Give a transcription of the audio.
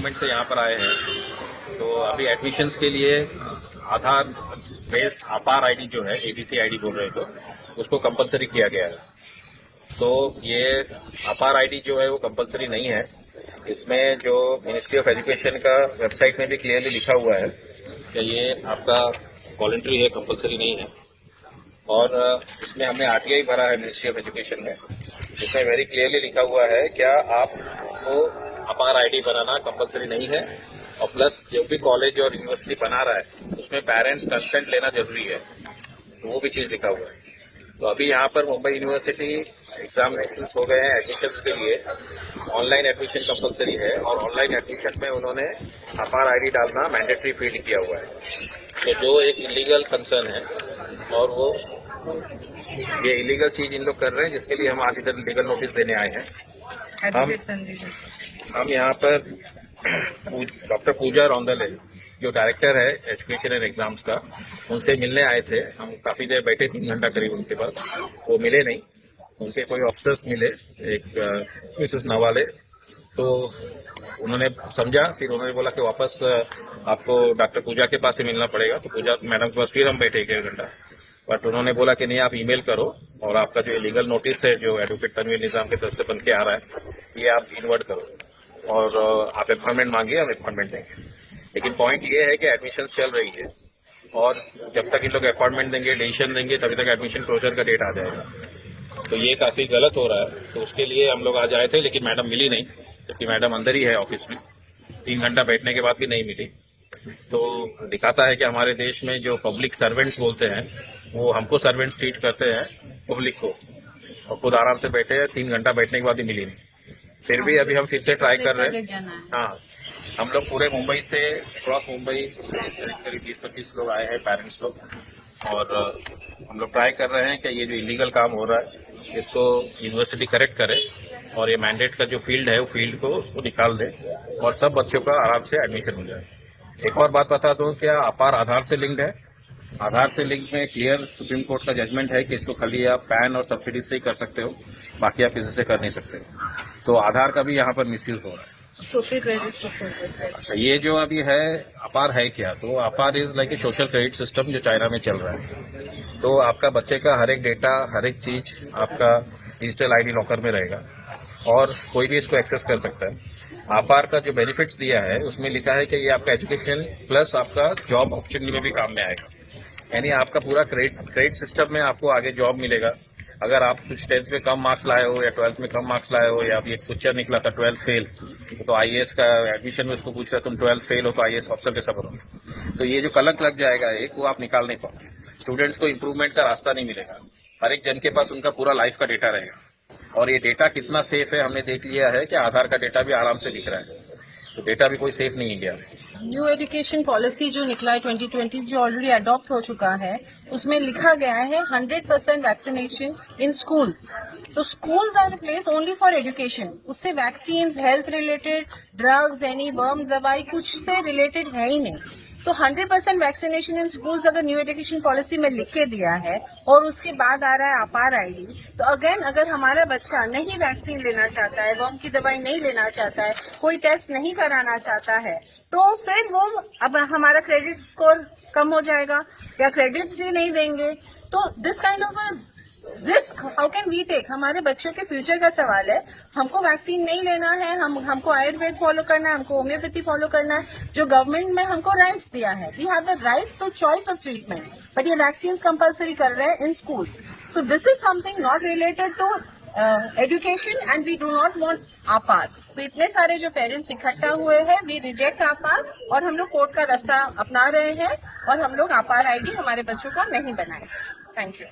Government से यहाँ पर आए हैं, तो अभी एडमिशन्स के लिए आधार बेस्ड अपार आईडी जो है, एबीसी आईडी बोल रहे हो, तो उसको कंपलसरी किया गया है। तो ये अपार आईडी जो है वो कंपलसरी नहीं है। इसमें जो मिनिस्ट्री ऑफ एजुकेशन का वेबसाइट में भी क्लियरली लिखा हुआ है कि ये आपका वॉलंटरी है, कंपलसरी नहीं है। और इसमें हमने आरटीआई भरा है मिनिस्ट्री ऑफ एजुकेशन में, जिसमें वेरी क्लियरली लिखा हुआ है क्या आपको अपार आईडी बनाना कंपलसरी नहीं है, और प्लस जो भी कॉलेज और यूनिवर्सिटी बना रहा है उसमें पेरेंट्स कंसेंट लेना जरूरी है, तो वो भी चीज लिखा हुआ है। तो अभी यहाँ पर मुंबई यूनिवर्सिटी एग्जामिनेशन हो गए हैं एडमिशन्स के लिए। ऑनलाइन एडमिशन कंपलसरी है, और ऑनलाइन एडमिशन में उन्होंने अपार आईडी डालना मैंडेटरी फील्ड किया हुआ है। तो जो एक इलीगल कंसर्न है, और वो ये इलीगल चीज इन लोग कर रहे हैं, जिसके लिए हम आज इधर लीगल नोटिस देने आए हैं। हम यहाँ पर डॉक्टर पूजा रौंदले, जो डायरेक्टर है एजुकेशन एंड एग्जाम्स का, उनसे मिलने आए थे। हम काफी देर बैठे, 3 घंटा करीब उनके पास, वो मिले नहीं। उनके कोई ऑफिसर्स मिले, एक मिसेस नवाले, तो उन्होंने समझा, फिर उन्होंने बोला कि वापस आपको डॉक्टर पूजा के पास ही मिलना पड़ेगा। तो पूजा मैडम के पास फिर हम बैठे 1 घंटा, बट उन्होंने बोला कि नहीं, आप ईमेल करो, और आपका जो लीगल नोटिस है जो एडवोकेट तनवीर निजाम की तरफ से बन के आ रहा है, ये आप इन्वर्ट करो, और आप अपॉइंटमेंट मांगिए, हम अपॉइंटमेंट देंगे। लेकिन पॉइंट ये है कि एडमिशन चल रही है, और जब तक इन लोग अपॉइंटमेंट देंगे, डिसीजन देंगे, तभी तक एडमिशन क्लोजर का डेट आ जाएगा। तो ये काफी गलत हो रहा है। तो उसके लिए हम लोग आज आए थे, लेकिन मैडम मिली नहीं, जबकि मैडम अंदर ही है ऑफिस में। 3 घंटा बैठने के बाद भी नहीं मिली। तो दिखाता है कि हमारे देश में जो पब्लिक सर्वेंट्स बोलते हैं, वो हमको सर्वेंट्स ट्रीट करते हैं, पब्लिक को, और खुद आराम से बैठे हैं। 3 घंटा बैठने के बाद भी मिली नहीं। फिर भी अभी हम फिर से ट्राई कर रहे हैं। हाँ, हम लोग पूरे मुंबई से, क्रॉस मुंबई से करीब 20-25 लोग आए हैं, पेरेंट्स लोग, और हम लोग ट्राई कर रहे हैं कि ये जो इलीगल काम हो रहा है इसको यूनिवर्सिटी करेक्ट करे, और ये मैंडेट का जो फील्ड है वो फील्ड को उसको निकाल दे, और सब बच्चों का आराम से एडमिशन हो जाए। एक और बात बता दूं, क्या अपार आधार से लिंक्ड है? आधार से लिंक में क्लियर सुप्रीम कोर्ट का जजमेंट है कि इसको खाली आप पैन और सब्सिडी से ही कर सकते हो, बाकी आप किसी से कर नहीं सकते। तो आधार का भी यहाँ पर मिसयूज हो रहा है। Social credit system. अच्छा, ये जो अभी है अपार है क्या? तो अपार is like a social credit system जो चाइना में चल रहा है। तो आपका बच्चे का हर एक डेटा, हर एक चीज आपका डिजिटल आईडी लॉकर में रहेगा, और कोई भी इसको एक्सेस कर सकता है। अपार का जो बेनिफिट्स दिया है उसमें लिखा है कि ये आपका एजुकेशन प्लस आपका जॉब अपॉर्चुनिटी में भी काम में आएगा। यानी आपका पूरा क्रेडिट सिस्टम में आपको आगे जॉब मिलेगा। अगर आप कुछ 10th में कम मार्क्स लाए हो, या 12th में कम मार्क्स लाए हो, या अभी एक पिक्चर निकला था 12th फेल, तो आईएएस का एडमिशन में उसको पूछ रहा तुम 12th फेल हो तो आईएएस ऑफिसर कैसा बनोगे? तो ये जो कलंक लग जाएगा एक, वो आप निकाल नहीं पाओगे। स्टूडेंट्स को इम्प्रूवमेंट का रास्ता नहीं मिलेगा। हर एक जन के पास उनका पूरा लाइफ का डेटा रहेगा, और ये डेटा कितना सेफ है हमने देख लिया है कि आधार का डेटा भी आराम से दिख रहा है। तो डेटा भी कोई सेफ नहीं इंडिया में। न्यू एजुकेशन पॉलिसी जो निकला है 2020, जो ऑलरेडी अडॉप्ट हो चुका है, उसमें लिखा गया है 100% वैक्सीनेशन इन स्कूल्स। तो schools are place only for education. उससे vaccine, health related, drugs, any worm दवाई कुछ से रिलेटेड है ही नहीं। तो 100% वैक्सीनेशन इन स्कूल्स अगर न्यू एजुकेशन पॉलिसी में लिख के दिया है, और उसके बाद आ रहा है अपार आईडी, तो अगेन अगर हमारा बच्चा नहीं वैक्सीन लेना चाहता है, वर्म की दवाई नहीं लेना चाहता है, कोई टेस्ट नहीं कराना चाहता है, तो फिर वो अब हमारा क्रेडिट स्कोर कम हो जाएगा, या क्रेडिट्स ही नहीं देंगे। तो this kind of risk how can we take? हमारे बच्चों के फ्यूचर का सवाल है। हमको वैक्सीन नहीं लेना है, हमको आयुर्वेद फॉलो करना है, हमको होम्योपैथी फॉलो करना है, जो गवर्नमेंट में हमको राइट्स दिया है। We have the right to choice of treatment, but ये वैक्सीन कंपल्सरी कर रहे हैं in schools. So this is something not related to education, and we do not want APAAR. तो इतने सारे जो पेरेंट्स इकट्ठा हुए हैं, वी रिजेक्ट आपार, और हम लोग कोर्ट का रास्ता अपना रहे हैं, और हम लोग आपार आईडी हमारे बच्चों का नहीं बनाए। Thank you.